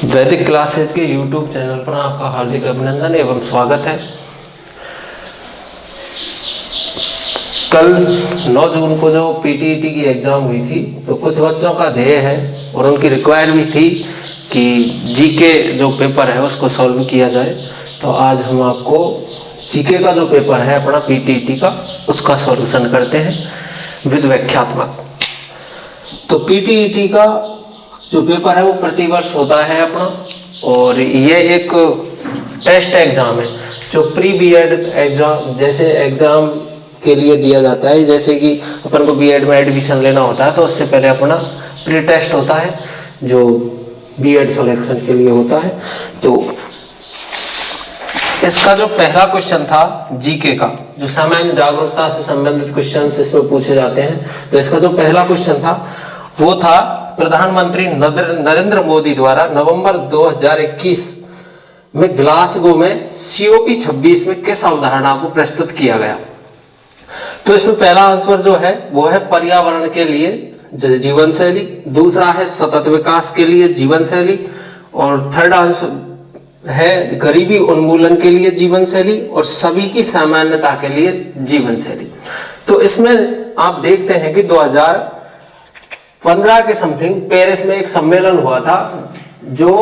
वैदिक क्लासेज के YouTube channel पर आपका हार्दिक अभिनंदन एवं स्वागत है। कल 9 जून को जो पीटीईटी की एग्ज़ाम हुई थी तो कुछ बच्चों का ध्येय है और उनकी रिक्वायर भी थी कि जीके जो पेपर है उसको सॉल्व किया जाए। तो आज हम आपको जीके का जो पेपर है अपना पीटीईटी का उसका सॉल्यूशन करते हैं विद व्याख्यात्मक। तो पीटीईटी का जो पेपर है वो प्रतिवर्ष होता है अपना, और ये एक टेस्ट एग्ज़ाम है जो प्री बीएड एग्ज़ाम जैसे एग्ज़ाम के लिए दिया जाता है। जैसे कि अपन को बीएड में एडमिशन लेना होता है तो उससे पहले अपना प्री टेस्ट होता है जो बीएड सिलेक्शन के लिए होता है। तो इसका जो पहला क्वेश्चन था जीके का, जो सामान्य जागरूकता से संबंधित क्वेश्चंस इसमें पूछे जाते हैं, तो इसका जो पहला क्वेश्चन था वो था प्रधानमंत्री नरेंद्र मोदी द्वारा नवंबर 2021 में ग्लासगो में COP 26 में किस अवधारणा को प्रस्तुत किया गया। तो इसमें पहला आंसर जो है वो है पर्यावरण के लिए जीवन शैली, दूसरा है सतत विकास के लिए जीवन शैली, और थर्ड आंसर है गरीबी उन्मूलन के लिए जीवन शैली, और सभी की सामान्यता के लिए जीवन शैली। तो इसमें आप देखते हैं कि 2015 के समथिंग पेरिस में एक सम्मेलन हुआ था जो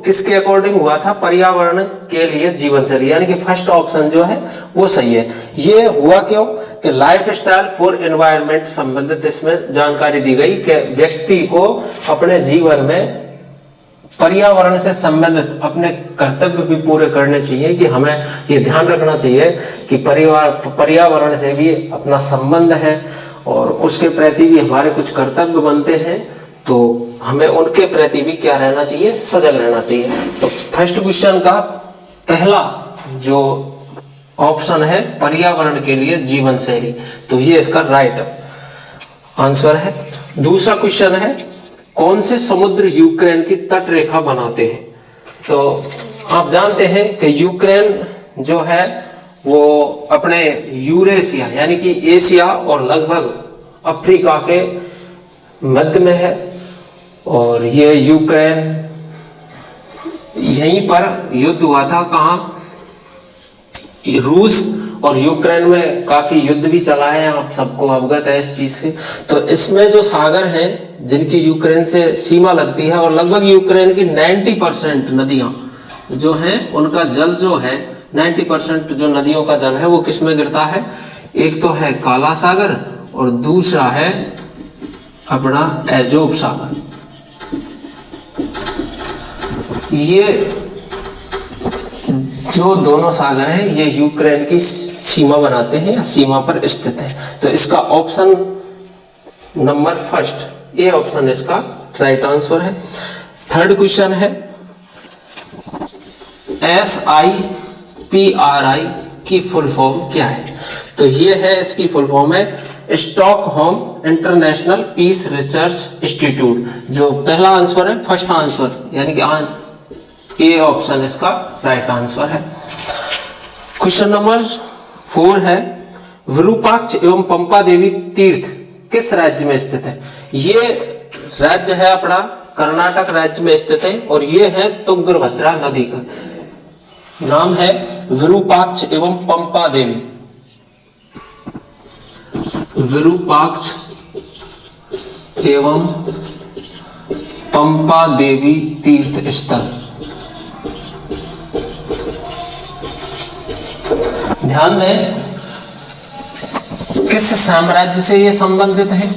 किसके अकॉर्डिंग हुआ था, पर्यावरण के लिए जीवन शैली, यानी कि फर्स्ट ऑप्शन जो है वो सही है। ये हुआ क्यों कि लाइफ स्टाइल फॉर एनवायरनमेंट संबंधित इसमें जानकारी दी गई कि व्यक्ति को अपने जीवन में पर्यावरण से संबंधित अपने कर्तव्य भी पूरे करने चाहिए, कि हमें ये ध्यान रखना चाहिए कि पर्यावरण से भी अपना संबंध है और उसके प्रति भी हमारे कुछ कर्तव्य बनते हैं, तो हमें उनके प्रति भी क्या रहना चाहिए, सजग रहना चाहिए। तो फर्स्ट क्वेश्चन का पहला जो ऑप्शन है पर्यावरण के लिए जीवन शैली, तो ये इसका राइट आंसर है। दूसरा क्वेश्चन है कौन से समुद्र यूक्रेन की तट रेखा बनाते हैं। तो आप जानते हैं कि यूक्रेन जो है वो अपने यूरेशिया यानी कि एशिया और लगभग अफ्रीका के मध्य में है, और ये यूक्रेन यहीं पर युद्ध हुआ था, कहाँ, रूस और यूक्रेन में काफी युद्ध भी चला है, आप सबको अवगत है इस चीज से। तो इसमें जो सागर हैं जिनकी यूक्रेन से सीमा लगती है, और लगभग यूक्रेन की 90% नदियां जो हैं उनका जल जो है 90% जो नदियों का जल है वो किस में गिरता है, एक तो है काला सागर और दूसरा है अपना एजोब सागर। ये जो दोनों सागर हैं ये यूक्रेन की सीमा बनाते हैं या सीमा पर स्थित है। तो इसका option number first A option इसका राइट आंसर है। थर्ड क्वेश्चन है SIPRI की फुल फॉर्म क्या है। तो ये है इसकी फुल फॉर्म है Stockholm International Peace Research Institute. जो पहला आंसर है फर्स्ट आंसर यानी कि ए ऑप्शन इसका राइट आंसर है। क्वेश्चन नंबर 4 है विरूपाक्ष एवं पंपा देवी तीर्थ किस राज्य में स्थित है। ये राज्य है अपना कर्नाटक राज्य में स्थित है, और ये है तुंगभद्रा नदी का नाम है विरूपाक्ष एवं पंपा देवी। विरूपाक्ष एवं पंपा देवी तीर्थ स्थल। ध्यान दें किस साम्राज्य से ये संबंधित है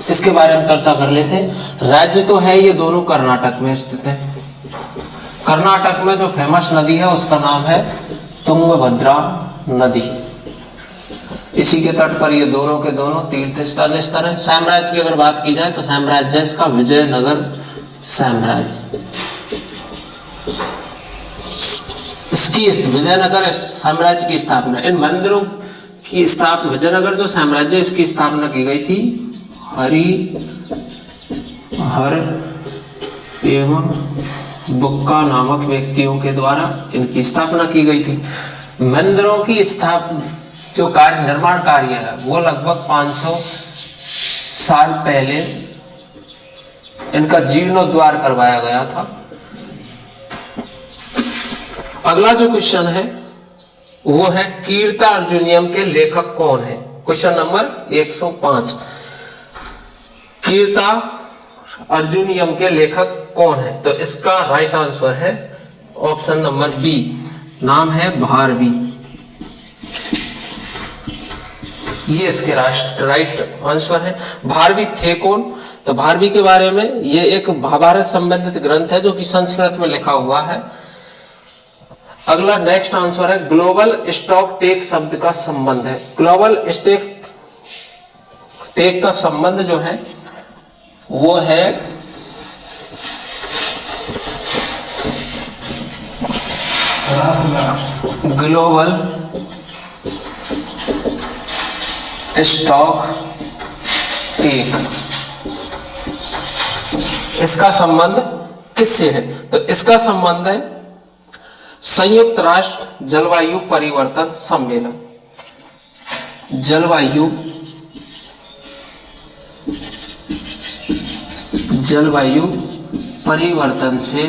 इसके बारे में चर्चा कर लेते हैं। राज्य तो है ये दोनों कर्नाटक में स्थित है। कर्नाटक में जो फेमस नदी है उसका नाम है तुंगभद्रा नदी। इसी के तट पर ये दोनों के दोनों तीर्थ स्थल है। साम्राज्य की अगर बात की जाए तो साम्राज्य इसका विजयनगर साम्राज्य। इसकी विजयनगर साम्राज्य की स्थापना, इन मंदिरों की स्थापना, विजयनगर जो साम्राज्य इसकी स्थापना की गई थी हर एवं बुक्का नामक व्यक्तियों के द्वारा इनकी स्थापना की गई थी। मंदिरों की स्थापना जो कार्य निर्माण कार्य है वो लगभग 500 साल पहले इनका जीर्णोद्धार करवाया गया था। अगला जो क्वेश्चन है वो है कीर्ता अर्जुनियम के लेखक कौन है। क्वेश्चन नंबर 105, कीर्ता अर्जुनियम के लेखक कौन है। तो इसका राइट आंसर है ऑप्शन नंबर बी, नाम है भारवी। ये इसके राइट आंसर है। भारवी थे कौन? तो भारवी के बारे में ये एक महाभारत संबंधित ग्रंथ है जो कि संस्कृत में लिखा हुआ है। अगला नेक्स्ट आंसर है ग्लोबल स्टॉक टेक शब्द का संबंध है। ग्लोबल स्टॉक टेक का संबंध जो है वो है ग्लोबल स्टॉक टेक। इसका संबंध किससे है? तो इसका संबंध है संयुक्त राष्ट्र जलवायु परिवर्तन सम्मेलन। जलवायु परिवर्तन से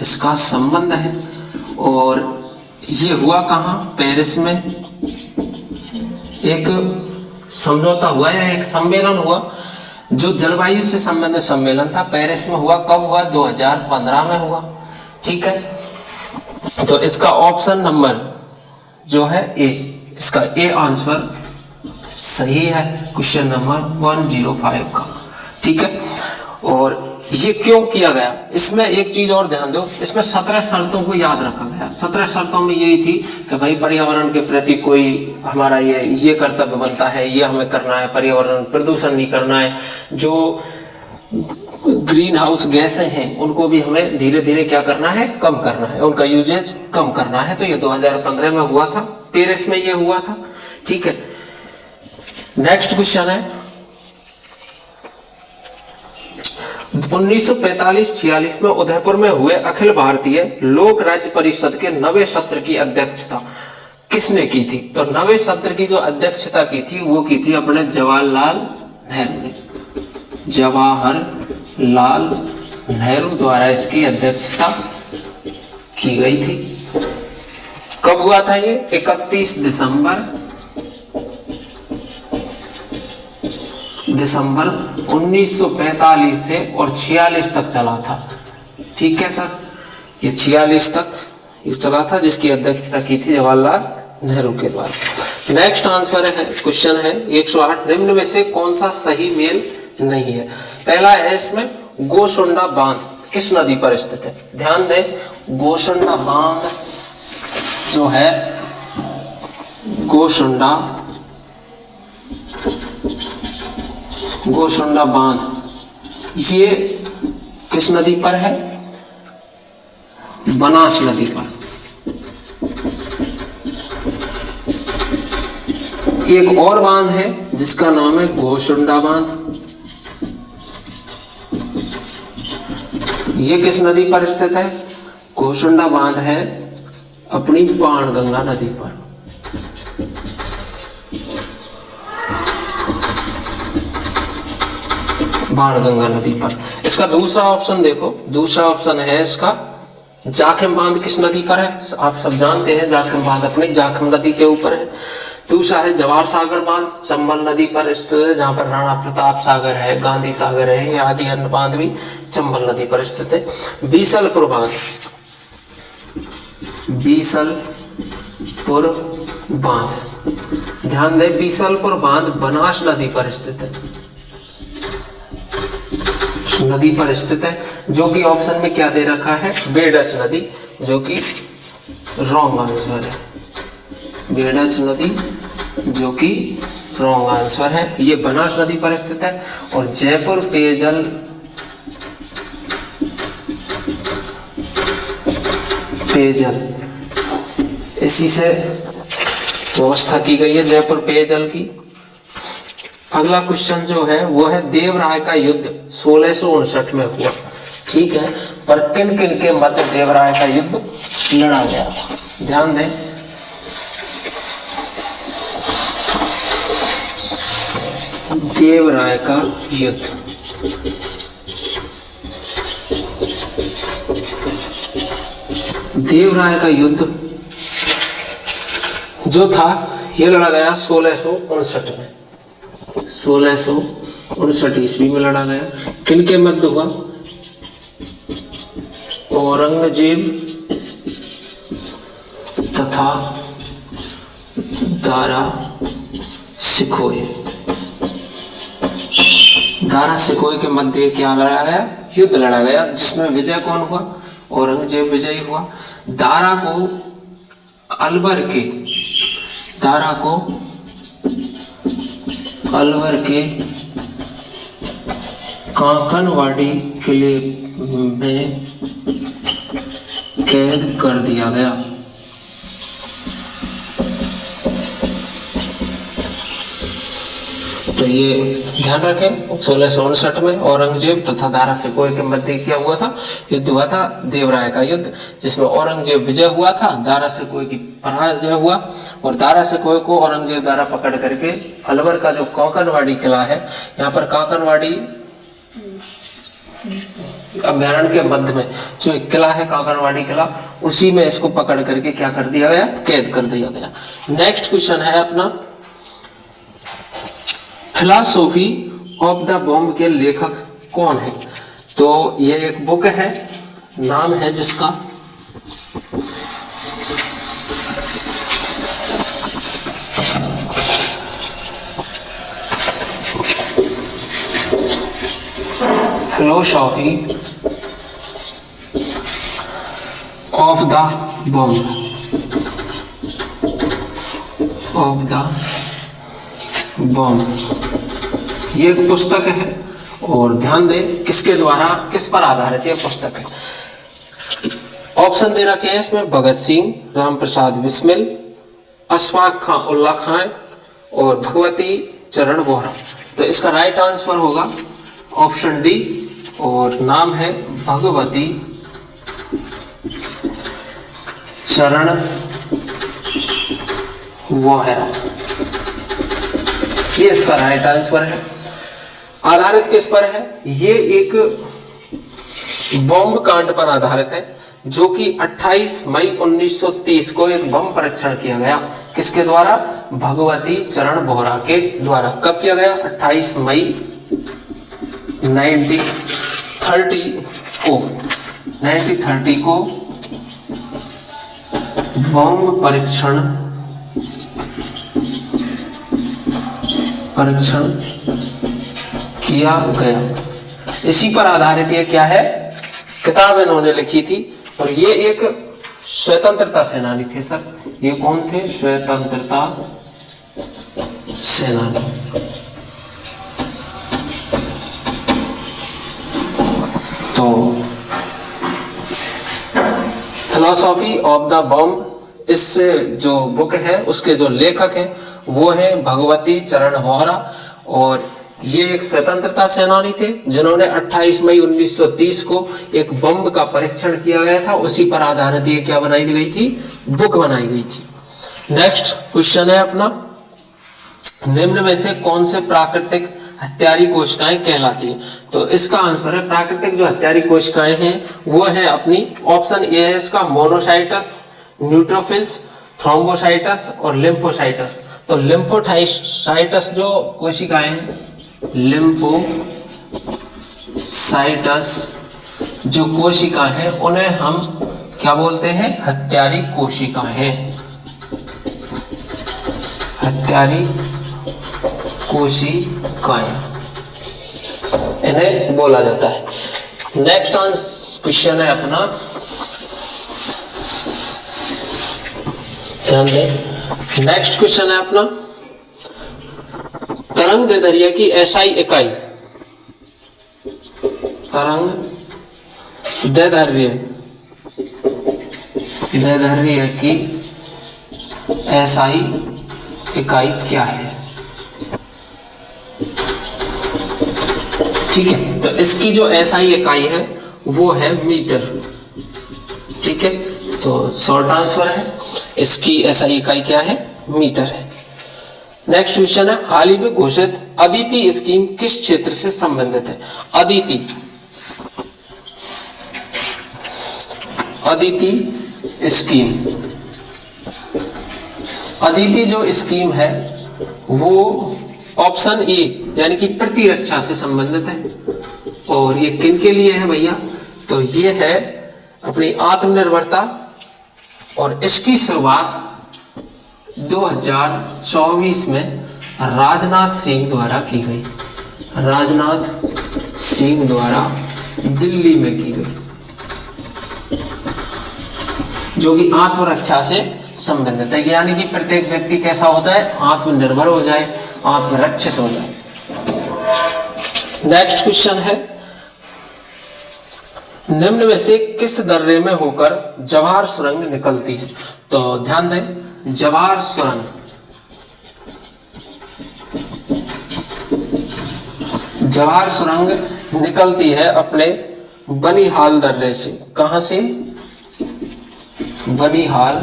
इसका संबंध है। और ये हुआ कहाँ? पेरिस में एक समझौता हुआ या एक सम्मेलन हुआ जो जलवायु से संबंधित सम्मेलन था, पेरिस में हुआ। कब हुआ? 2015 में हुआ। ठीक है, तो इसका ऑप्शन नंबर जो है ए, इसका ए आंसर सही है क्वेश्चन नंबर 105 का। ठीक है, और ये क्यों किया गया? इसमें एक चीज और ध्यान दो, इसमें 17 शर्तों को याद रखा गया। 17 शर्तों में यही थी कि भाई पर्यावरण के प्रति कोई हमारा ये कर्तव्य बनता है, ये हमें करना है, पर्यावरण प्रदूषण नहीं करना है, जो ग्रीन हाउस गैसें हैं उनको भी हमें धीरे धीरे क्या करना है? कम करना है, उनका यूजेज कम करना है। तो ये 2015 में हुआ था, पेरिस में ये हुआ था। ठीक है, नेक्स्ट क्वेश्चन है 1945-46 में उदयपुर में हुए अखिल भारतीय लोक राज्य परिषद के 9वें सत्र की अध्यक्षता किसने की थी? तो 9वें सत्र की जो अध्यक्षता की थी वो की थी अपने जवाहरलाल नेहरू ने। जवाहरलाल नेहरू द्वारा इसकी अध्यक्षता की गई थी। कब हुआ था ये? 31 दिसंबर 1945 से और 46 तक चला था। ठीक है सर, ये 46 तक ये चला था, जिसकी अध्यक्षता की थी जवाहरलाल नेहरू के द्वारा। नेक्स्ट आंसर है क्वेश्चन है 108, निम्न में से कौन सा सही मेल नहीं है? पहला है इसमें गोसुंडा बांध किस नदी पर स्थित है? ध्यान दें, गोसुंडा बांध जो है, गोसुंडा बांध ये किस नदी पर है? बनास नदी पर। एक और बांध है जिसका नाम है गोसुंडा बांध। ये किस नदी पर स्थित है? गोसुंडा बांध है अपनी बाणगंगा नदी पर। बाणगंगा नदी पर। इसका दूसरा ऑप्शन देखो, दूसरा ऑप्शन है इसका जाखिम बांध किस नदी पर है? आप सब जानते हैं जाखिम बांध अपनी जाखिम नदी के ऊपर है। दूसरा है जवाहर सागर बांध चंबल नदी पर स्थित है, जहां पर राणा प्रताप सागर है, गांधी सागर है, या आदि अन्य बांध भी चंबल नदी पर स्थित है। बीसलपुर बांध, बीसलपुर बांध, ध्यान दें, बीसलपुर बांध बनास नदी पर स्थित है, नदी पर स्थित है, जो कि ऑप्शन में क्या दे रखा है? बेडच नदी, जो कि रॉन्ग आंसर है। बेडच नदी जो कि रॉन्ग आंसर है। ये बनास नदी पर स्थित है। और जयपुर पेयजल इसी से व्यवस्था की गई है जयपुर पेयजल की। अगला क्वेश्चन जो है वो है देवराय का युद्ध 1659 में हुआ। ठीक है, पर किन किन के मध्य देवराय का युद्ध लड़ा गया था? ध्यान दें, देवराय का युद्ध, देवराय का युद्ध जो था ये लड़ा गया 1659 में, 1659 ईस्वी में लड़ा गया। किनके मध्य हुआ? औरंगजेब तथा दारा शिकोह। दारा शिकोह के मध्य क्या लड़ा गया? युद्ध लड़ा गया, जिसमें विजय कौन हुआ? औरंगजेब विजयी हुआ। दारा को अलवर के कांकनवाड़ी किले में कैद कर दिया गया। तो ये ध्यान रखें, 1659 में औरंगजेब तथा दारा शिकोह के मध्य क्या हुआ था? युद्ध हुआ था, देवराय का युद्ध, जिसमें औरंगजेब विजय हुआ था, दारा शिकोह की पराजय हुआ। और दारा शिकोह को औरंगजेब द्वारा पकड़ करके अलवर का जो कांकनवाड़ी किला है, यहाँ पर कांकनवाड़ी अभ्यारण्य के मध्य में जो एक किला है कांकनवाड़ी किला, उसी में इसको पकड़ करके क्या कर दिया गया? कैद कर दिया गया। नेक्स्ट क्वेश्चन है अपना, फिलॉसफी ऑफ द बॉम्ब के लेखक कौन है? तो ये एक बुक है, नाम है जिसका फिलॉसफी ऑफ द बॉम्ब, ये एक पुस्तक है। और ध्यान दें किसके द्वारा, किस पर आधारित ये पुस्तक है। ऑप्शन दे रखे हैं इसमें, भगत सिंह, राम प्रसाद बिस्मिल, अशफाक उल्लाह खान और भगवती चरण वोहरा। तो इसका राइट आंसर होगा ऑप्शन डी, और नाम है भगवती चरण वोहरा। ये इसका राइट आंसर है। आधारित किस पर है? ये एक बॉम्ब कांड पर आधारित है, जो कि 28 मई 1930 को एक बम परीक्षण किया गया। किसके द्वारा? भगवती चरण वोहरा के द्वारा। कब किया गया? 28 मई 1930 को बम परीक्षण किया गया। इसी पर आधारित ये क्या है? किताब इन्होंने लिखी थी। और ये एक स्वतंत्रता सेनानी थे सर। ये कौन थे? स्वतंत्रता सेनानी। तो फिलॉसफी ऑफ द बॉम्ब, इस जो बुक है उसके जो लेखक हैं वो है भगवती चरण वोहरा। और ये एक स्वतंत्रता सेनानी थे, जिन्होंने 28 मई 1930 को एक बम का परीक्षण किया गया था। उसी पर आधारित ये क्या बनाई गई थी? बुक बनाई गई थी। नेक्स्ट क्वेश्चन है अपना, निम्न में से कौन से प्राकृतिक हत्यारी कोशिकाएं कहलाती है? तो इसका आंसर है, प्राकृतिक जो हत्यारी कोशिकाएं हैं वो है अपनी, ऑप्शन ए है इसका, मोनोसाइटस, न्यूट्रोफिल्स, थ्रोम्बोसाइटस और लिम्फोसाइटस। तो लिम्फोसाइटस जो कोशिकाएं हैं, लिम्फोसाइटस जो कोशिका है उन्हें हम क्या बोलते हैं? हत्यारी कोशिकाएं। हत्यारी कोशिकाएं इन्हें बोला जाता है। नेक्स्ट क्वेश्चन है अपना, ध्यान दें। नेक्स्ट क्वेश्चन है अपना, तरंग दैर्ध्य की एसआई इकाई, तरंग दैर्ध्य की एसआई इकाई क्या है? ठीक है, तो इसकी जो एसआई इकाई है वो है मीटर। ठीक है, तो शॉर्ट आंसर है, इसकी एसआई इकाई क्या है? मीटर है। नेक्स्ट क्वेश्चन है, हाल ही में घोषित अदिति स्कीम किस क्षेत्र से संबंधित है? अदिति स्कीम अदिति जो स्कीम है वो ऑप्शन ए यानी कि प्रतिरक्षा से संबंधित है। और ये किन के लिए है भैया? तो ये है अपनी आत्मनिर्भरता, और इसकी शुरुआत 2024 में राजनाथ सिंह द्वारा की गई। राजनाथ सिंह द्वारा दिल्ली में की गई, जो कि आत्मरक्षा से संबंधित है। यानी कि प्रत्येक व्यक्ति कैसा होता है? आत्मनिर्भर हो जाए, आत्मरक्षित हो जाए। नेक्स्ट क्वेश्चन है, निम्न में से किस दर्रे में होकर जवाहर सुरंग निकलती है? तो ध्यान दें, जवाहर सुरंग निकलती है अपने बनिहाल दर्रे से। कहां से? बनिहाल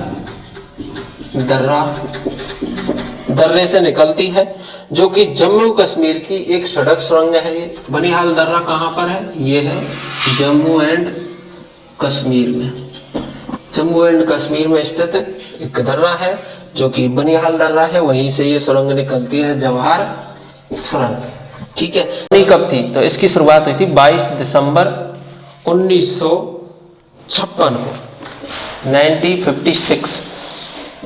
दर्रे से निकलती है, जो कि जम्मू कश्मीर की एक सड़क सुरंग है। ये बनिहाल दर्रा कहां पर है? ये है जम्मू एंड कश्मीर में। जम्मू एंड कश्मीर में स्थित एक दर्रा है जो कि बनिहाल दर्रा है, वहीं से ये सुरंग निकलती है, जवाहर सुरंग। ठीक है, नहीं कब थी? तो इसकी शुरुआत हुई थी 22 दिसंबर 1956 को, 1956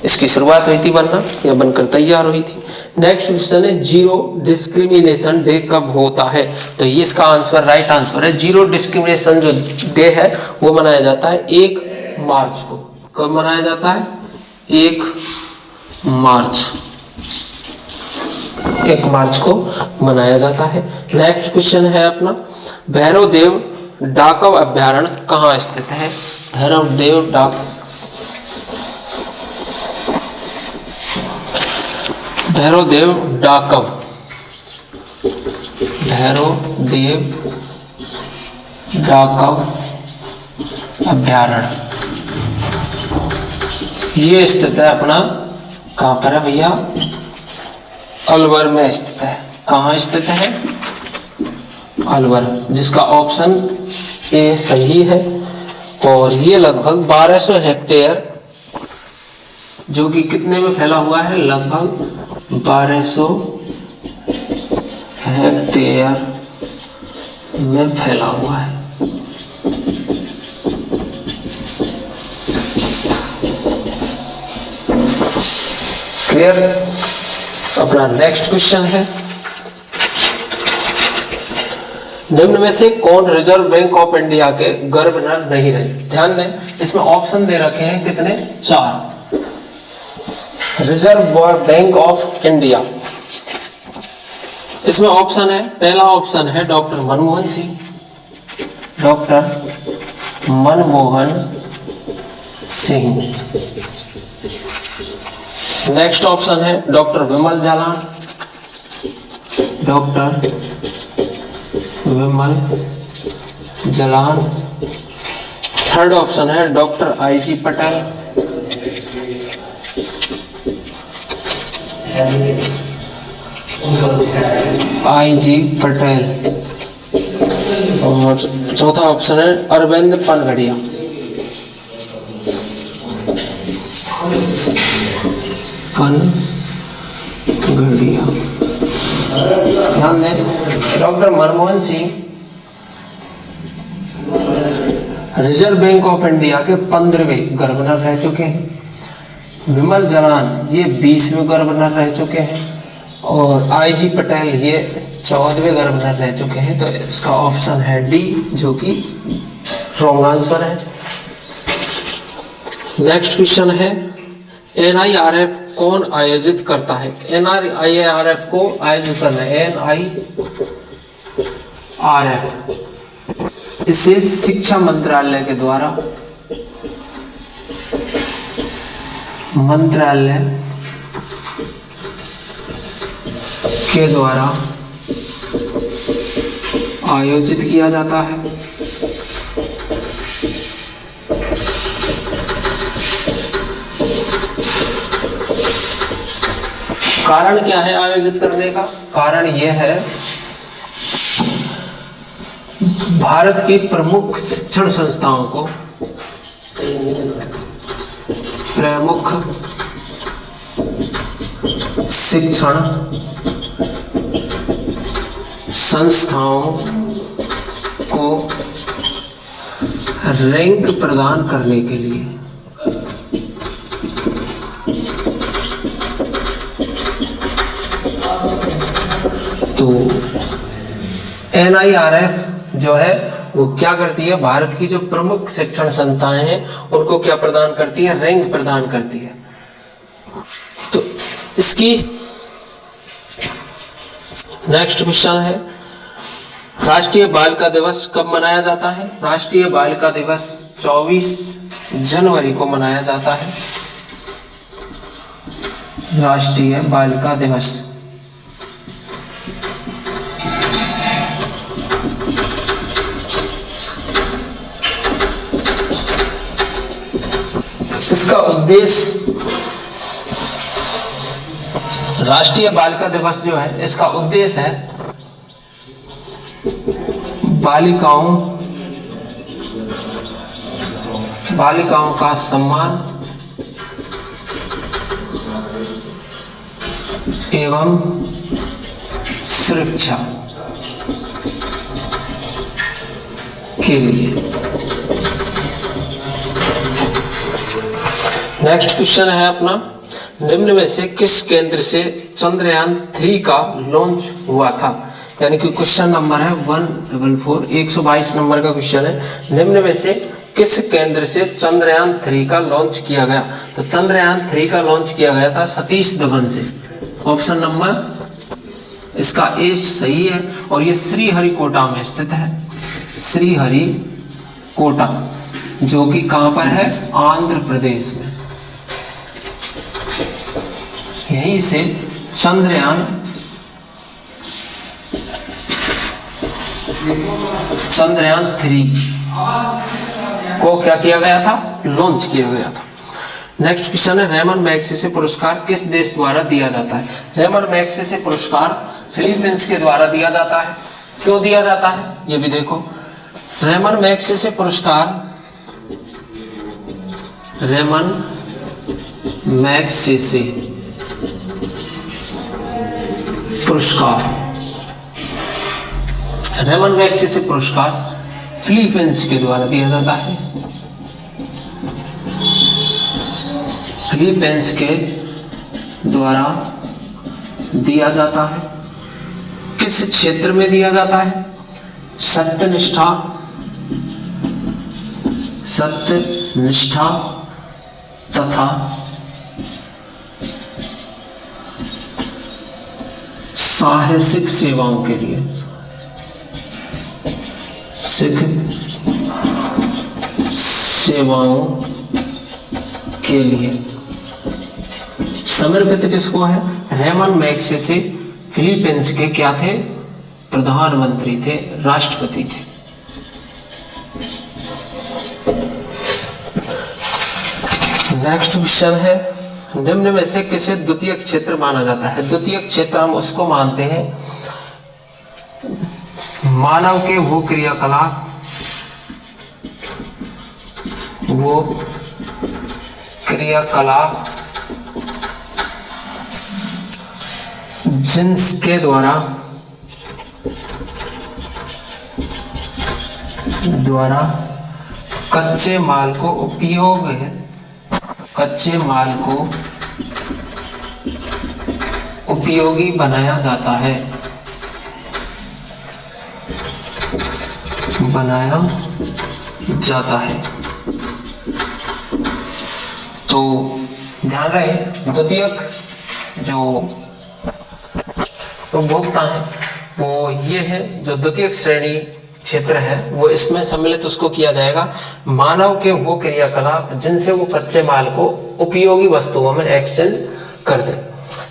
इसकी शुरुआत हुई थी बनना, या बनकर तैयार हुई थी। नेक्स्ट क्वेश्चन है, जीरो डिस्क्रिमिनेशन डे कब होता है? तो ये इसका आंसर, राइट आंसर है, जीरो डिस्क्रिमिनेशन जो डे है वो मनाया जाता है 1 मार्च को। कब मनाया जाता है? 1 मार्च को मनाया जाता है। नेक्स्ट क्वेश्चन है अपना, भैरव देव डाकव अभ्यारण्य कहाँ स्थित है? भैरव देव डाकव अभ्यारण्य ये स्थित है अपना, कहाँ पर है भैया? अलवर में स्थित है। कहाँ स्थित है? अलवर, जिसका ऑप्शन ए सही है। और ये लगभग 1200 हेक्टेयर, जो कि कितने में फैला हुआ है? लगभग 1200 हेक्टेयर में फैला हुआ है। क्लियर? अपना नेक्स्ट क्वेश्चन है, निम्न में से कौन रिजर्व बैंक ऑफ इंडिया के गवर्नर नहीं रहे? ध्यान दें, इसमें ऑप्शन दे रखे हैं कितने? 4। रिजर्व बैंक ऑफ इंडिया, इसमें ऑप्शन है, पहला ऑप्शन है doctor Manmohan Singh, next option है डॉक्टर विमल जालान, थर्ड ऑप्शन है डॉक्टर आई.जी. पटेल, और चौथा ऑप्शन है अरविंद पनगड़िया। ध्यान दें, doctor Manmohan Singh reserve bank of India के 15वें गवर्नर रह चुके हैं। विमल जालान ये 20वें गवर्नर रह चुके हैं, और आई.जी. पटेल ये 14वें गवर्नर रह चुके हैं। तो इसका ऑप्शन है डी, जो कि रॉन्ग आंसर है। नेक्स्ट क्वेश्चन है, NIRF कौन आयोजित करता है? NIRF को आयोजित करना है, NIRF, इसे शिक्षा मंत्रालय के द्वारा आयोजित किया जाता है। कारण क्या है आयोजित करने का? कारण यह है, भारत की प्रमुख शिक्षण संस्थाओं को शिक्षण संस्थाओं को रैंक प्रदान करने के लिए तो NIRF जो है वो क्या करती है, भारत की जो प्रमुख शिक्षण संस्थाएं हैं उनको क्या प्रदान करती है, रैंक प्रदान करती है। तो इसकी नेक्स्ट क्वेश्चन है, राष्ट्रीय बालिका दिवस कब मनाया जाता है? राष्ट्रीय बालिका दिवस 24 जनवरी को मनाया जाता है। राष्ट्रीय बालिका दिवस इसका उद्देश्य, राष्ट्रीय बालिका दिवस जो है इसका उद्देश्य है बालिकाओं का सम्मान एवं सुरक्षा के लिए। नेक्स्ट क्वेश्चन है अपना, निम्न में से किस केंद्र से चंद्रयान 3 का लॉन्च हुआ था? यानी कि क्वेश्चन नंबर है 144, 122 नंबर का क्वेश्चन है, निम्न में से किस केंद्र से चंद्रयान 3 का लॉन्च किया गया? तो चंद्रयान 3 का लॉन्च किया गया था सतीश धवन से। ऑप्शन नंबर इसका ए सही है और ये श्रीहरिकोटा में स्थित है। श्रीहरिकोटा जो कि कहां पर है, आंध्र प्रदेश में। यहीं से चंद्रयान 3 को क्या किया गया था, लॉन्च किया गया था। नेक्स्ट क्वेश्चन है, रेमन मैग्सेसे पुरस्कार किस देश द्वारा दिया जाता है? रेमन मैग्सेसे पुरस्कार फिलीपींस के द्वारा दिया जाता है। क्यों दिया जाता है ये भी देखो। रेमन मैग्सेसे पुरस्कार, रेमन मैग्सेसे पुरस्कार, रेमन मैग्सेसे पुरस्कार फिलीपींस के द्वारा दिया जाता है। फिलीपींस के द्वारा दिया जाता है। किस क्षेत्र में दिया जाता है? सत्यनिष्ठा तथा साहसिक सेवाओं के लिए, सेवाओं के लिए समर्पित किसको है? रेमन मैग्सेसे फिलीपींस के क्या थे? प्रधानमंत्री थे, राष्ट्रपति थे। नेक्स्ट क्वेश्चन है, निम्न में से किसे द्वितीय क्षेत्र माना जाता है? द्वितीय क्षेत्र हम उसको मानते हैं मानव के वो क्रियाकलाप जिनके द्वारा कच्चे माल को उपयोगी बनाया जाता है, तो ध्यान रहे द्वितीयक जो उपभोक्ता है वो ये है, जो द्वितीयक श्रेणी क्षेत्र है वो इसमें सम्मिलित उसको किया जाएगा मानव के वो क्रियाकलाप जिनसे वो कच्चे माल को उपयोगी वस्तुओं में एक्सचेंज कर दे।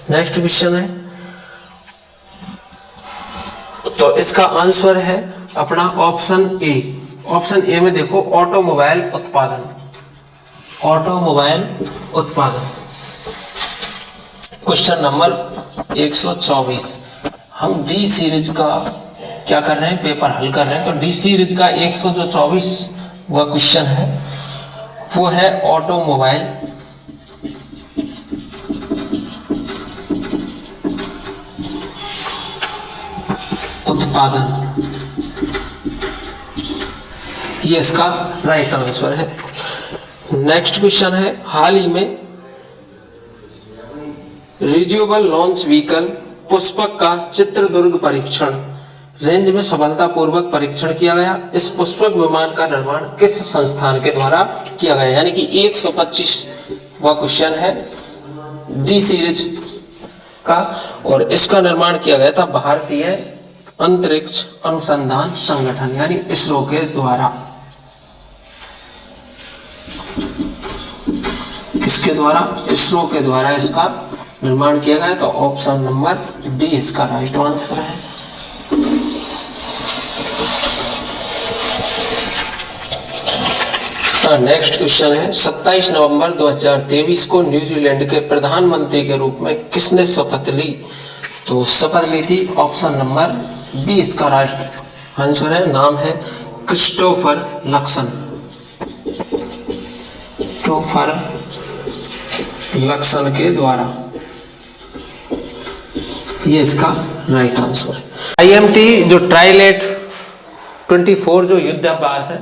नेक्स्ट क्वेश्चन है, तो इसका आंसर है अपना ऑप्शन ए। ऑप्शन ए में देखो, ऑटोमोबाइल उत्पादन। Question number 124। हम डी सीरीज का क्या कर रहे हैं, पेपर हल कर रहे हैं। तो डी सीरीज का 124 वह क्वेश्चन है, वो है ऑटोमोबाइल उत्पादन, ये इसका राइट आंसर है। नेक्स्ट क्वेश्चन है, हाल ही में रिज्यूएबल लॉन्च व्हीकल पुष्पक का चित्रदुर्ग परीक्षण रेंज में सफलतापूर्वक परीक्षण किया गया। इस पुष्पक विमान का निर्माण किस संस्थान के द्वारा किया गया? यानी कि 125वां क्वेश्चन है डी सीरीज का, और इसका निर्माण किया गया था भारतीय अंतरिक्ष अनुसंधान संगठन यानी इसरो के द्वारा। किसके द्वारा? इसरो के द्वारा इसका निर्माण किया गया। तो ऑप्शन नंबर डी इसका राइट आंसर है। नेक्स्ट क्वेश्चन है, 27 नवंबर 2023 को न्यूजीलैंड के प्रधानमंत्री के रूप में किसने शपथ ली? तो शपथ ली थी ऑप्शन नंबर बी इसका राइट आंसर है। नाम है क्रिस्टोफर लक्सन। क्रिस्टोफर लक्सन के द्वारा, ये इसका राइट आंसर है। IMT जो ट्राइलेट 24 जो युद्धाभ्यास है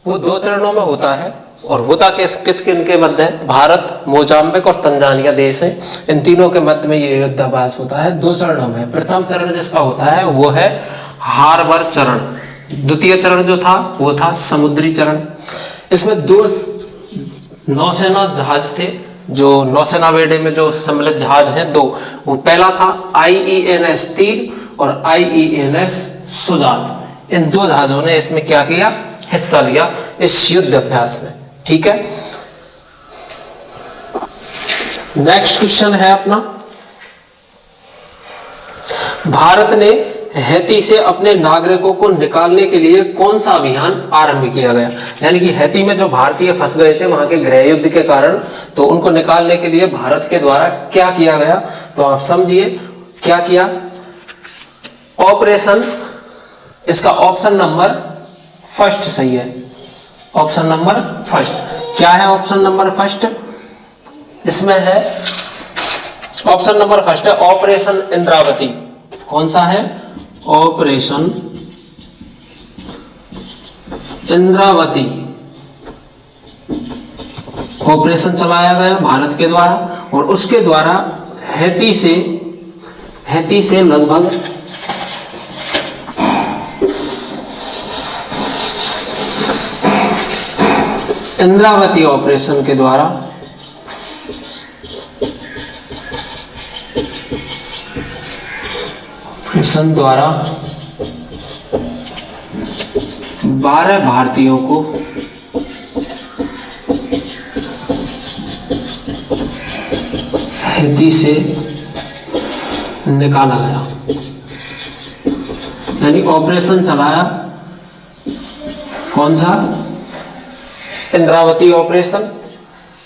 वो 2 चरणों में होता है, और होता किसके इनके मध्य है? भारत, मोजाम्बिक और तंजानिया देश है, इन तीनों के मध्य में ये युद्धाभ्यास होता है। 2 चरणों में। प्रथम चरण जिसका होता है वो है हार्बर चरण, द्वितीय चरण जो था वो था समुद्री चरण। इसमें 2 नौसेना जहाज थे, जो नौसेना बेड़े में जो सम्मिलित जहाज हैं 2, वो पहला था IENS तीर और IENS सुजात। इन 2 जहाजों ने इसमें क्या किया? हिस्सा लिया इस युद्ध अभ्यास में। ठीक है। नेक्स्ट क्वेश्चन है अपना, भारत ने हैती से अपने नागरिकों को निकालने के लिए कौन सा अभियान आरंभ किया गया? यानी कि हैती में जो भारतीय फंस गए थे वहां के गृह युद्ध के कारण, तो उनको निकालने के लिए भारत के द्वारा क्या किया गया? तो आप समझिए क्या किया। ऑपरेशन, इसका ऑप्शन नंबर फर्स्ट सही है। ऑप्शन नंबर फर्स्ट क्या है? ऑप्शन नंबर फर्स्ट इसमें है, ऑप्शन नंबर फर्स्ट है ऑपरेशन इंद्रावती। कौन सा है? ऑपरेशन इंद्रावती। ऑपरेशन चलाया गया भारत के द्वारा, और उसके द्वारा हैती से लगभग 'इंद्रावती ऑपरेशन के द्वारा 12 भारतीयों को हैती से निकाला गया। यानी ऑपरेशन चलाया कौन सा? इंद्रावती ऑपरेशन,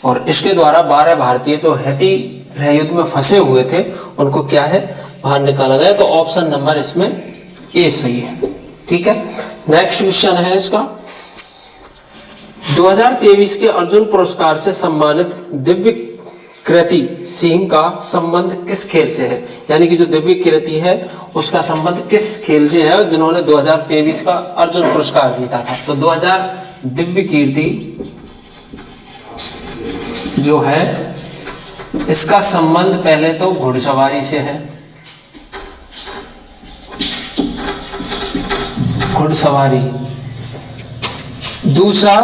और इसके द्वारा 12 भारतीय जो हैती गृह युद्ध में फंसे हुए थे उनको क्या है? बाहर निकाला गया। तो ऑप्शन नंबर इसमें ए सही है। ठीक है। नेक्स्ट क्वेश्चन है इसका, 2023 के अर्जुन पुरस्कार से सम्मानित दिव्य कृति सिंह का संबंध किस खेल से है? यानी कि जो दिव्य कृति है उसका संबंध किस खेल से है जिन्होंने 2023 का अर्जुन पुरस्कार जीता था? तो 2000 दिव्य कीर्ति जो है इसका संबंध पहले तो घुड़सवारी से है। घुड़सवारी। दूसरा,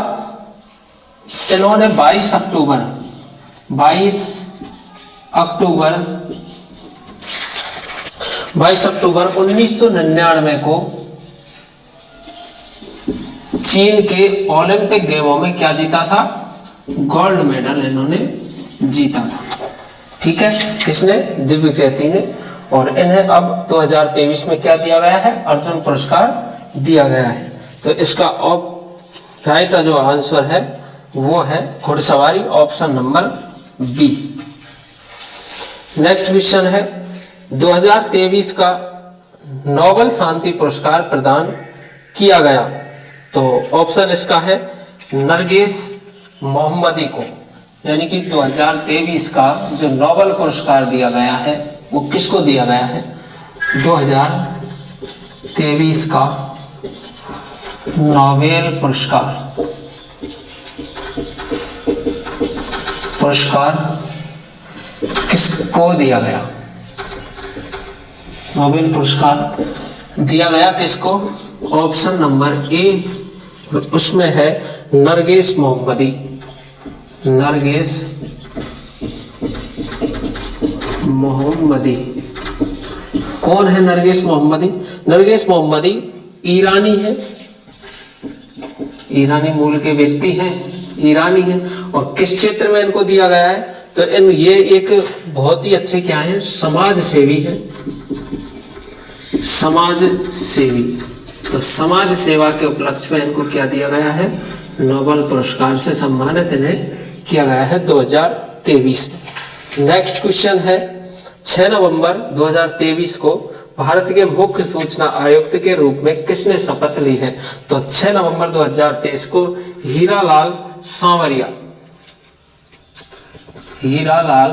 इन्होंने 22 अक्टूबर 1999 को चीन के ओलंपिक गेमों में क्या जीता था? गोल्ड मेडल इन्होंने जीता था। ठीक है। किसने? दिव्य कृति ने। और इन्हें अब 2023 में क्या दिया गया है? अर्जुन पुरस्कार दिया गया है। तो इसका राइट जो आंसर है वो है घुड़सवारी, option number B. Next question है, 2023 का नोबेल शांति पुरस्कार प्रदान किया गया। तो ऑप्शन इसका है नरगिस मोहम्मदी को। यानी कि 2023 का जो नोबेल पुरस्कार दिया गया है वो किसको दिया गया है? 23 का नोबेल पुरस्कार किसको दिया गया? नोबेल पुरस्कार दिया गया किसको? ऑप्शन नंबर ए उसमें है नरगिस मोहम्मदी। नरगिस मोहम्मदी कौन है? नरगिस मोहम्मदी। नरगिस मोहम्मदी ईरानी है, ईरानी मूल के व्यक्ति हैं, ईरानी है। और किस क्षेत्र में इनको दिया गया है? तो ये एक बहुत ही अच्छे क्या है? समाज सेवी है, समाज सेवी। तो समाज सेवा के उपलक्ष्य में इनको क्या दिया गया है? नोबेल पुरस्कार से सम्मानित इन्हें किया गया है 2023 में। नेक्स्ट क्वेश्चन है 6 नवंबर 2023 को भारत के मुख्य सूचना आयुक्त के रूप में किसने शपथ ली है? तो 6 नवंबर 2023 को हीरालाल सांवरिया, हीरालाल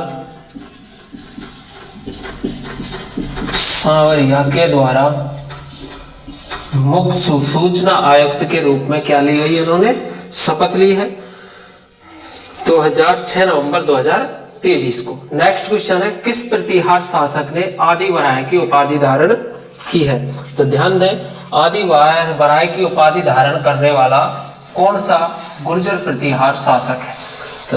सांवरिया के द्वारा मुख्य सूचना आयुक्त के रूप में क्या ली गई? इन्होंने शपथ ली है 6 नवंबर 2023 को। नेक्स्ट क्वेश्चन है किस प्रतिहार शासक ने आदि वराय की उपाधि धारण की है? तो ध्यान दें, आदि वराय की उपाधि धारण करने वाला कौन सा गुर्जर प्रतिहार शासक है? तो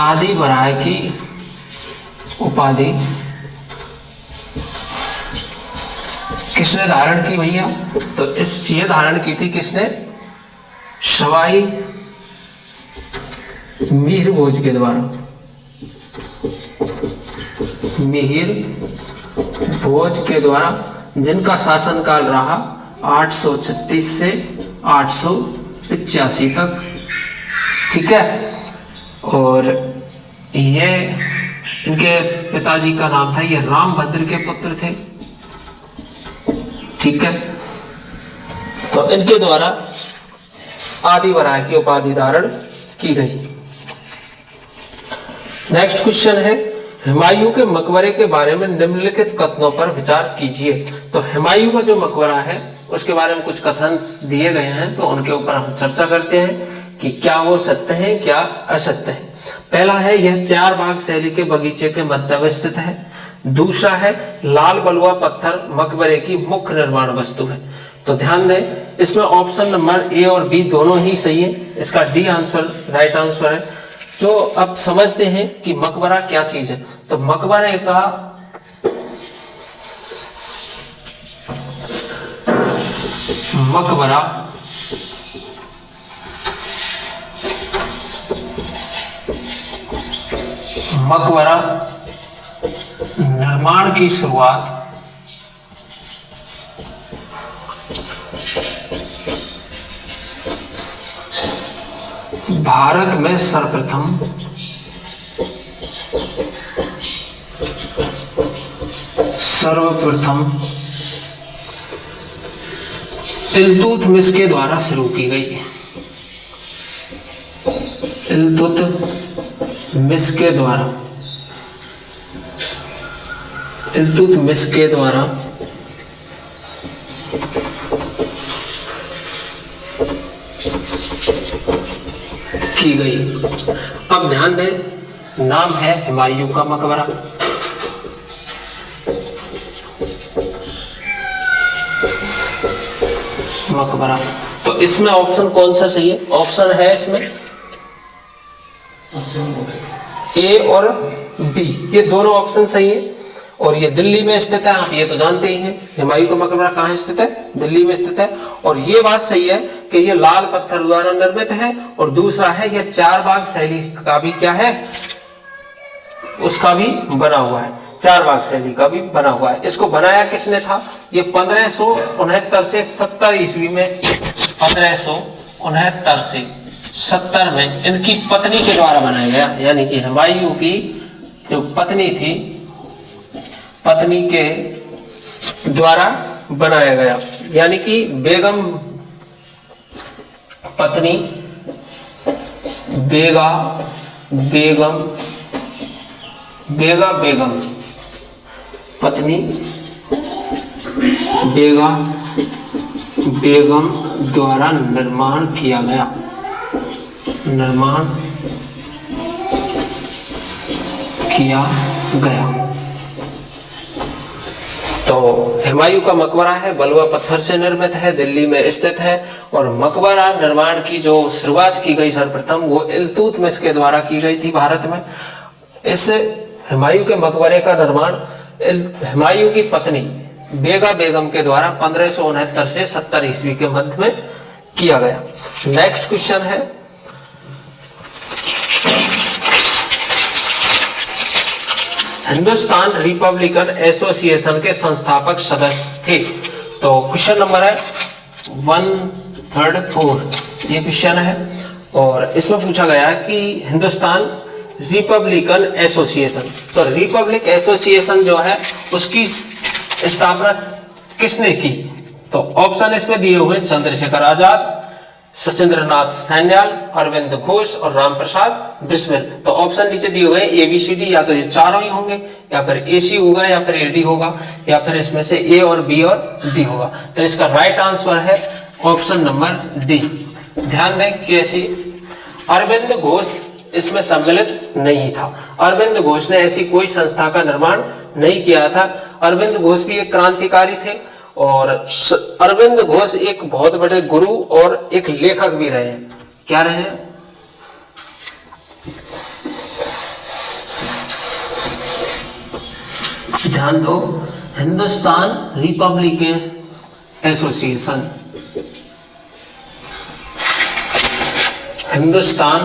आदि वराय की उपाधि किसने धारण की भैया? तो ये धारण की थी किसने? सवाई मिहिर भोज के द्वारा। मिहिर भोज के द्वारा, जिनका शासनकाल रहा 836 से 885 तक। ठीक है। और ये इनके पिताजी का नाम था, ये रामभद्र के पुत्र थे। ठीक है। तो इनके द्वारा आदि वराय की उपाधि धारण की गई। नेक्स्ट क्वेश्चन है हुमायूं के मकबरे के बारे में निम्नलिखित कथनों पर विचार कीजिए। तो हुमायूं का जो मकबरा है उसके बारे में कुछ कथन दिए गए हैं, तो उनके ऊपर हम चर्चा करते हैं कि क्या वो सत्य है क्या असत्य है। पहला है यह 4 बाग शैली के बगीचे के मध्य में स्थित है। दूसरा है लाल बलुआ पत्थर मकबरे की मुख्य निर्माण वस्तु है। तो ध्यान दें, इसमें ऑप्शन नंबर ए और बी दोनों ही सही है। इसका डी आंसर राइट आंसर है। जो अब समझते हैं कि मकबरा क्या चीज है। तो मकबरे का मकबरा निर्माण की शुरुआत भारत में सर्वप्रथम इल्तुतमिश के द्वारा शुरू की गई। इल्तुतमिश के द्वारा की गई। अब ध्यान दें, नाम है हुमायूं का मकबरा। तो इसमें ऑप्शन कौन सा सही है? ऑप्शन है इसमें ए और बी, ये दोनों ऑप्शन सही है। और ये दिल्ली में स्थित है, आप ये तो जानते ही हैं। हुमायूं का मकबरा कहाँ स्थित है? दिल्ली में स्थित है। और ये बात सही है कि ये लाल पत्थर द्वारा निर्मित है। और दूसरा है ये 4 बाग शैली का भी क्या है, उसका भी बना हुआ है। 4 बाग शैली का भी बना हुआ है। इसको बनाया किसने था? ये 1569 से 70 ईस्वी में, 1569 से 70 में इनकी पत्नी के द्वारा बनाया गया। यानी कि हुमायूं की जो पत्नी थी, पत्नी के द्वारा बनाया गया। यानी कि बेगम पत्नी बेगम बेगा बेगम पत्नी बेगा बेगम द्वारा निर्माण किया गया, निर्माण किया गया। तो हुमायूं का मकबरा है, बलुआ पत्थर से निर्मित है, दिल्ली में स्थित है। और मकबरा निर्माण की जो शुरुआत की गई सर्वप्रथम वो इल्तुतमिश के द्वारा की गई थी भारत में। इस हुमायूं के मकबरे का निर्माण हुमायूं की पत्नी बेगा बेगम के द्वारा 1569 से 70 ईस्वी के मध्य में किया गया। नेक्स्ट क्वेश्चन है, हिंदुस्तान रिपब्लिकन एसोसिएशन के संस्थापक सदस्य थे। तो क्वेश्चन नंबर है 134, ये क्वेश्चन है और इसमें पूछा गया कि हिंदुस्तान रिपब्लिकन एसोसिएशन, तो रिपब्लिक एसोसिएशन जो है उसकी स्थापना किसने की? तो ऑप्शन इसमें दिए हुए चंद्रशेखर आजाद, सचिंद्रनाथ सैन्याल, अरविंद घोष और रामप्रसाद बिस्मिल। तो ऑप्शन नीचे दिए हुए ABCD, या तो ये चारों ही होंगे या फिर AC होगा या फिर AD होगा या फिर इसमें से A और B और D होगा। तो इसका राइट आंसर है ऑप्शन नंबर D। ध्यान दें कि ऐसी अरविंद घोष इसमें सम्मिलित नहीं था। अरविंद घोष ने ऐसी कोई संस्था का निर्माण नहीं किया था। अरविंद घोष भी एक क्रांतिकारी थे और अरविंद घोष एक बहुत बड़े गुरु और एक लेखक भी रहे हैं। क्या रहे हैं? ध्यान दो, Hindustan Republican association, Hindustan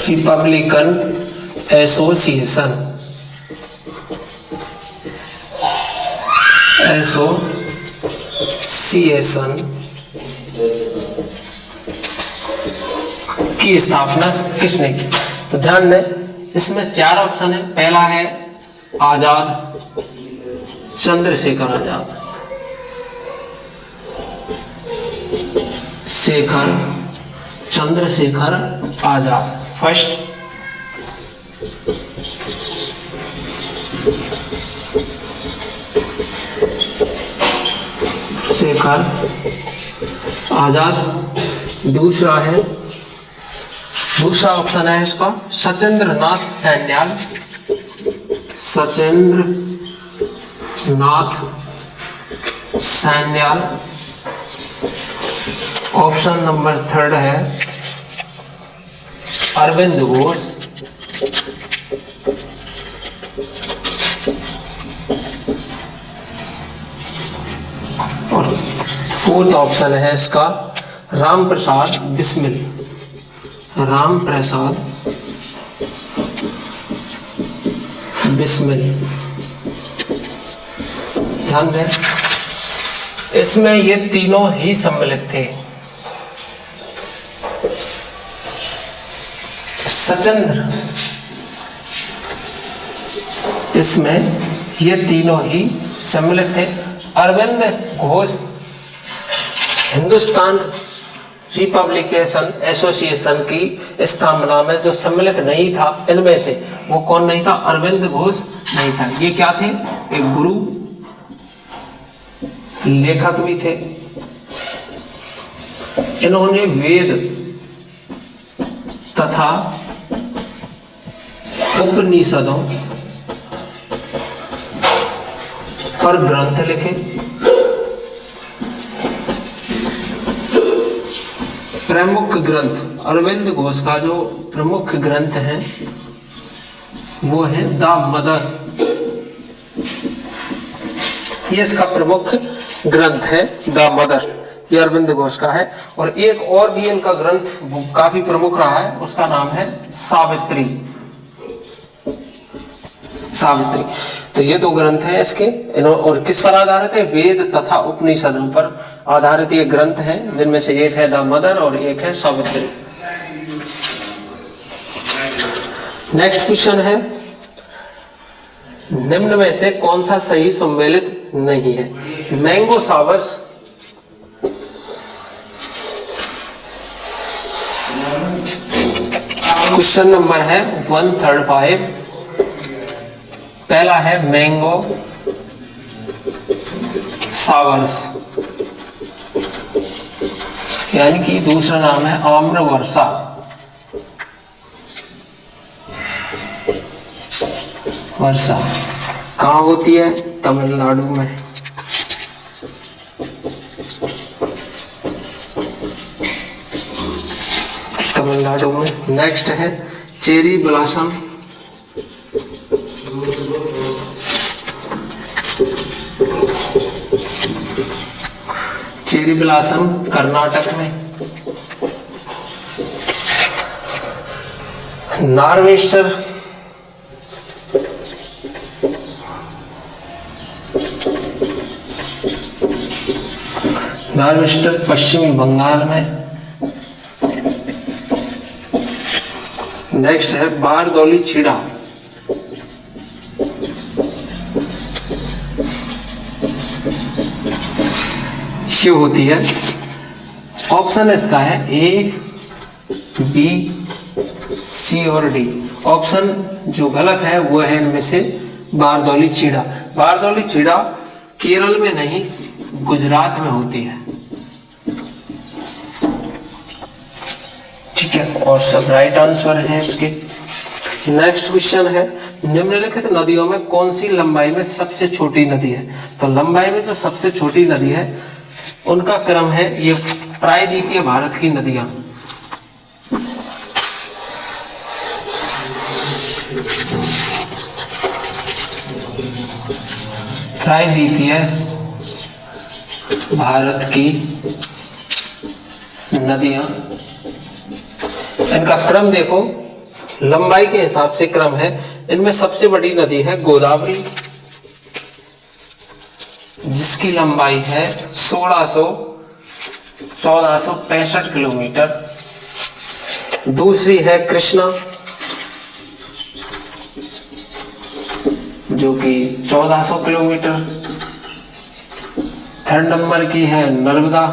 Republican association, की स्थापना किसने की? तो ध्यान दें, इसमें 4 ऑप्शन है। पहला है आजाद, चंद्रशेखर आजाद, चंद्रशेखर आजाद फर्स्ट, शेखर आजाद। दूसरा ऑप्शन है इसका सचिंद्रनाथ सैन्याल, सचिंद्रनाथ सैन्याल। ऑप्शन नंबर 3 है अरविंद घोष, और 4th ऑप्शन है इसका रामप्रसाद बिस्मिल, रामप्रसाद बिस्मिल। ध्यान दें, इसमें ये तीनों ही सम्मिलित थे। इसमें ये तीनों ही सम्मिलित थे। अरविंद घोष हिंदुस्तान रिपब्लिकेशन एसोसिएशन की स्थापना में जो सम्मिलित नहीं था, इनमें से वो कौन नहीं था? अरविंद घोष नहीं था। ये क्या थे? एक गुरु, लेखक भी थे। इन्होंने वेद तथा उपनिषदों पर ग्रंथ लिखे। प्रमुख ग्रंथ अरविंद घोष का जो प्रमुख ग्रंथ है वो है द मदर। ये इसका प्रमुख ग्रंथ है द मदर, ये अरविंद घोष का है। और एक और भी इनका ग्रंथ काफी प्रमुख रहा है, उसका नाम है सावित्री। सावित्री। तो ये 2 ग्रंथ हैं इसके, और किस पर आधारित है? वेद तथा उपनिषदों पर आधारित ये ग्रंथ हैं, जिनमें से एक है द मदर और एक है सावित्री। नेक्स्ट क्वेश्चन है, निम्न में से कौन सा सही सम्मिलित नहीं है? मैंगो सावर्स, क्वेश्चन नंबर है 135। पहला है मैंगो सावर्स, यानी कि दूसरा नाम है आम्र वर्षा। वर्षा कहाँ होती है? तमिलनाडु में। तमिलनाडु में। नेक्स्ट है cherry blossom. Cherry blossom Karnataka में। नार्वेस्टर पश्चिमी बंगाल में। नेक्स्ट है बारदौली चीड़ा। ये होती है, ऑप्शन इसका है ए, बी, सी और डी। ऑप्शन जो गलत है वो है इनमें से बारदौली चीड़ा। बारदौली चीड़ा केरल में नहीं, गुजरात में होती है। ठीक है, और सब राइट आंसर है इसके। नेक्स्ट क्वेश्चन है निम्नलिखित नदियों में कौन सी लंबाई में सबसे छोटी नदी है? तो लंबाई में जो सबसे छोटी नदी है उनका क्रम है ये प्रायद्वीपीय भारत की नदियां। प्रायद्वीपीय भारत की नदियां, इनका क्रम देखो, लंबाई के हिसाब से क्रम है। इनमें सबसे बड़ी नदी है गोदावरी, जिसकी लंबाई है 1465 किलोमीटर। दूसरी है कृष्णा, जो कि 1400 किलोमीटर। थर्ड नंबर की है नर्मदा,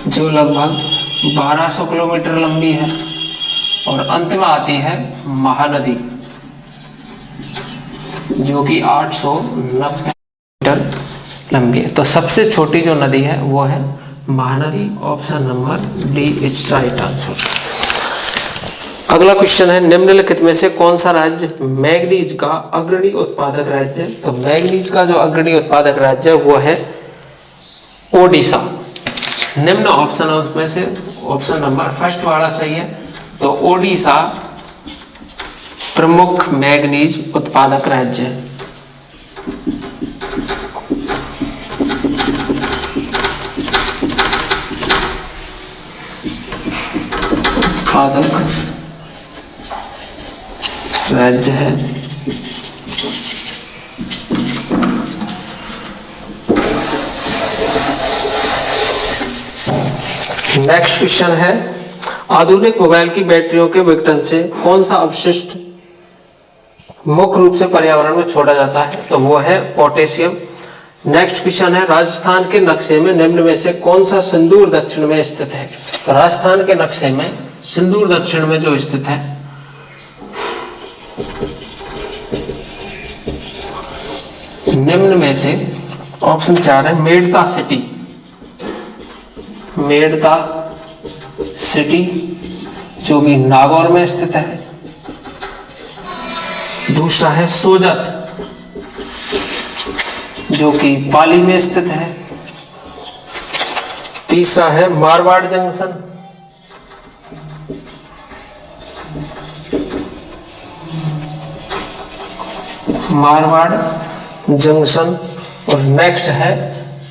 जो लगभग 1200 किलोमीटर लंबी है। और अंत में आती है महानदी, जो कि 890 मीटर लंबी है। तो सबसे छोटी जो नदी है वो है Mahanadi. Option number D is right answer. अगला क्वेश्चन है निम्नलिखित में से कौन सा राज्य मैंगनीज का अग्रणी उत्पादक राज्य है? तो मैंगनीज का जो अग्रणी उत्पादक राज्य है वो है ओडिशा। निम्न ऑप्शन में से ऑप्शन नंबर फर्स्ट वाला सही है। तो ओडिशा प्रमुख मैंगनीज उत्पादक राज्य है। उत्पादक राज्य है। नेक्स्ट क्वेश्चन है आधुनिक मोबाइल की बैटरियों के विघटन से कौन सा अपशिष्ट मुख्य रूप से पर्यावरण में छोड़ा जाता है? तो वो है पोटेशियम। नेक्स्ट क्वेश्चन है राजस्थान के नक्शे में निम्न में से कौन सा सिंदूर दक्षिण में स्थित है? तो राजस्थान के नक्शे में सिंदूर दक्षिण में जो स्थित है निम्न में से ऑप्शन 4 है मेड़ता सिटी। मेड़ता सिटी जो कि नागौर में स्थित है। दूसरा है सोजत, जो कि पाली में स्थित है। तीसरा है मारवाड़ जंक्शन, मारवाड़ जंक्शन। और नेक्स्ट है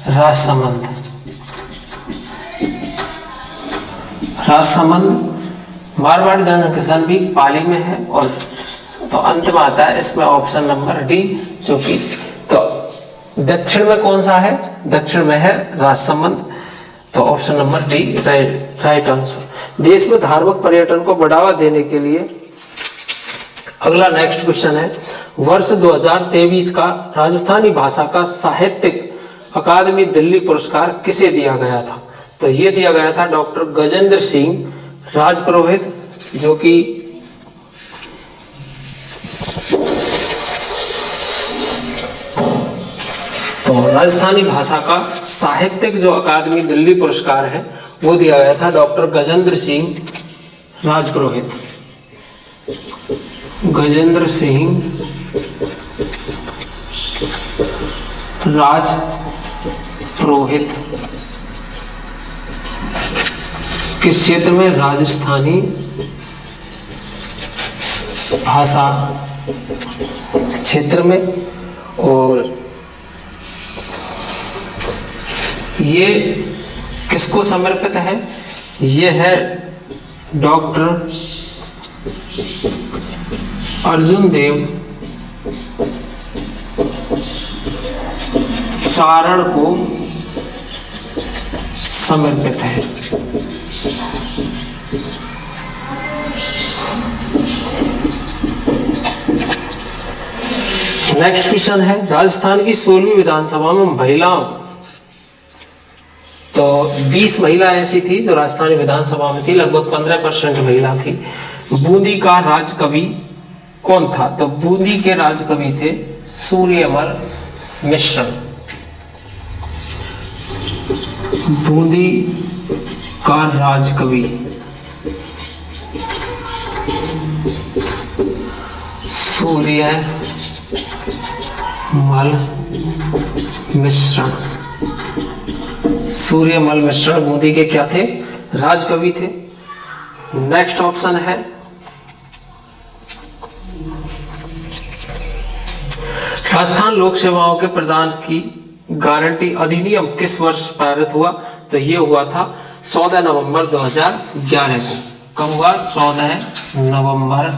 राजसमंद। राजसमंद मारवाड़ जंक्शन भी पाली में है। और तो अंत में आता है इसमें ऑप्शन नंबर डी, जो कि तो दक्षिण में कौन सा है? दक्षिण में है राजसमंद। तो option number D right answer. देश में धार्मिक पर्यटन को बढ़ावा देने के लिए अगला नेक्स्ट क्वेश्चन है वर्ष 2023 का राजस्थानी भाषा का साहित्यिक अकादमी दिल्ली पुरस्कार किसे दिया गया था? तो ये दिया गया था डॉक्टर गजेंद्र सिंह राजपुरोहित, जो कि तो राजस्थानी भाषा का साहित्यिक जो अकादमी दिल्ली पुरस्कार है वो दिया गया था डॉक्टर गजेंद्र सिंह राजपुरोहित। गजेंद्र सिंह राजपुरोहित किस क्षेत्र में? राजस्थानी भाषा क्षेत्र में। और ये किसको समर्पित है? ये है डॉक्टर अर्जुन देव चारण को समर्पित है। नेक्स्ट क्वेश्चन है, राजस्थान की 16वीं विधानसभा में महिलाओं, तो 20 महिला ऐसी थी जो राजस्थानी विधानसभा में थी, लगभग 15% महिला थी। बूंदी का राजकवि कौन था? तो बूंदी के राजकवि थे सूर्यमल मिश्र। बूंदी का राजकवि सूर्यमल मिश्र। सूर्यमल मिश्र बूंदी के क्या थे? राजकवि थे। नेक्स्ट ऑप्शन है, राजस्थान लोक सेवाओं के प्रदान की गारंटी अधिनियम किस वर्ष पारित हुआ? तो ये हुआ था 14 नवंबर 2011 को। कब हुआ? 14 नवंबर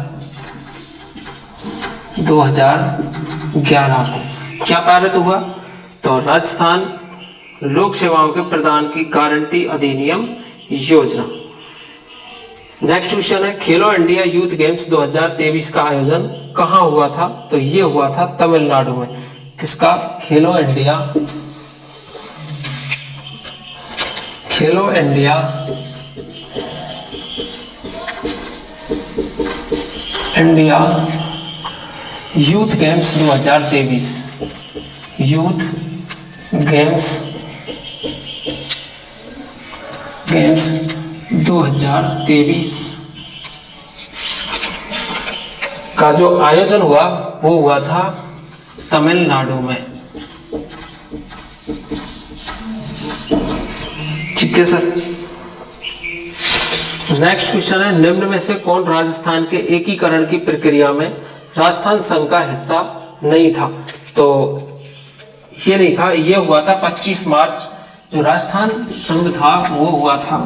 2011 को। क्या पारित हुआ? तो राजस्थान लोक सेवाओं के प्रदान की गारंटी अधिनियम योजना। नेक्स्ट क्वेश्चन है, खेलो इंडिया यूथ गेम्स 2023 का आयोजन कहाँ हुआ था? तो ये हुआ था तमिलनाडु में। किसका? खेलो India youth games 2023। Youth games 2023 का जो आयोजन हुआ वो हुआ था तमिलनाडु में। ठीक है सर। नेक्स्ट क्वेश्चन है, निम्न में से कौन राजस्थान के एकीकरण की प्रक्रिया में राजस्थान संघ का हिस्सा नहीं था? तो ये नहीं था, ये हुआ था 25 मार्च। जो राजस्थान संघ था वो हुआ था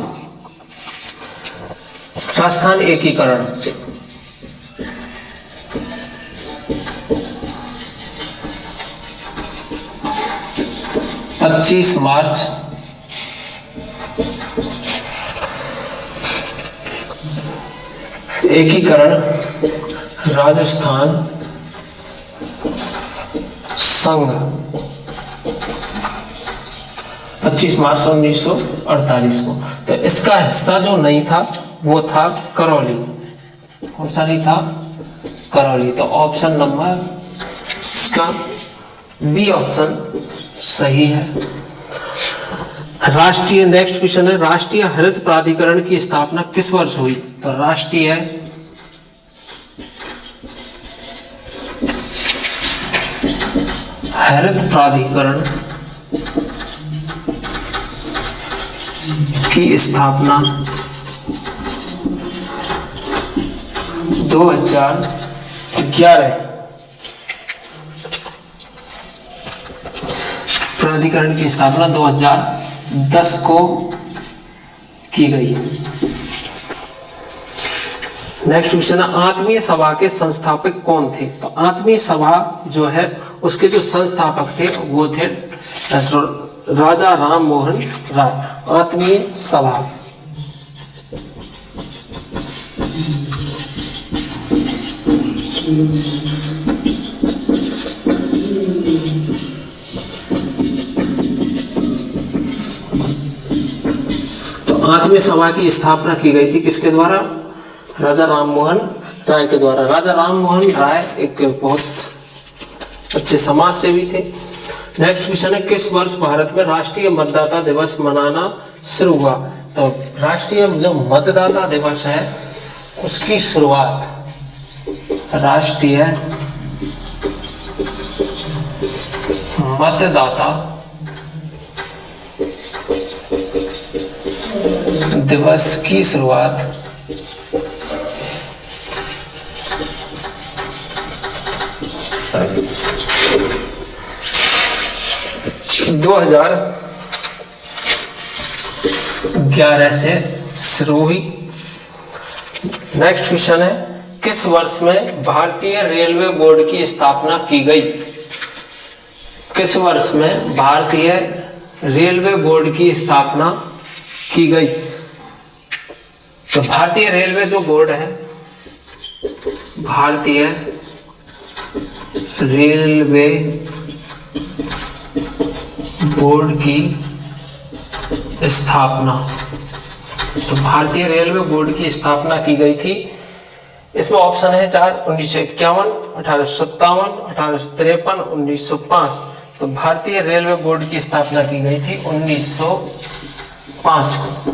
राजस्थान एकीकरण। पच्चीस मार्च एकीकरण राजस्थान संघ 25 मार्च 1948 को। तो इसका हिस्सा जो नहीं था वो था करौली। कौन सा नहीं था? करौली। तो ऑप्शन नंबर इसका बी ऑप्शन सही है। राष्ट्रीय नेक्स्ट क्वेश्चन है, राष्ट्रीय हरित प्राधिकरण की स्थापना किस वर्ष हुई? तो राष्ट्रीय हरित प्राधिकरण की स्थापना 2011। प्राधिकरण की स्थापना 2010 को की गई। नेक्स्ट क्वेश्चन है, आत्मीय सभा के संस्थापक कौन थे? तो आत्मीय सभा जो है उसके जो संस्थापक थे वो थे राजा राम मोहन राय। आत्मीय सभा प्रथम सभा की स्थापना की गई थी किसके द्वारा? राजा राममोहन राय के द्वारा। राजा राममोहन राय एक बहुत अच्छे समाज सेवी थे। नेक्स्ट क्वेश्चन है, किस वर्ष भारत में राष्ट्रीय मतदाता दिवस मनाना शुरू हुआ? तो राष्ट्रीय जो मतदाता दिवस है उसकी शुरुआत राष्ट्रीय मतदाता दिवस की शुरुआत 2011 से शुरू हुई। नेक्स्ट क्वेश्चन है, किस वर्ष में भारतीय रेलवे बोर्ड की स्थापना की गई? किस वर्ष में भारतीय रेलवे बोर्ड की स्थापना की गई? तो भारतीय रेलवे जो बोर्ड है, भारतीय रेलवे बोर्ड की स्थापना, तो भारतीय रेलवे बोर्ड की स्थापना की गई थी। इसमें ऑप्शन है 4, 1951, 1857, 1853, 1905। तो भारतीय रेलवे बोर्ड की स्थापना की गई थी 1905 को।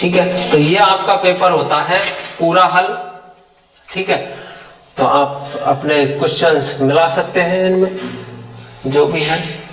ठीक है, तो ये आपका पेपर होता है पूरा हल। ठीक है, तो आप अपने क्वेश्चंस मिला सकते हैं इनमें जो भी है।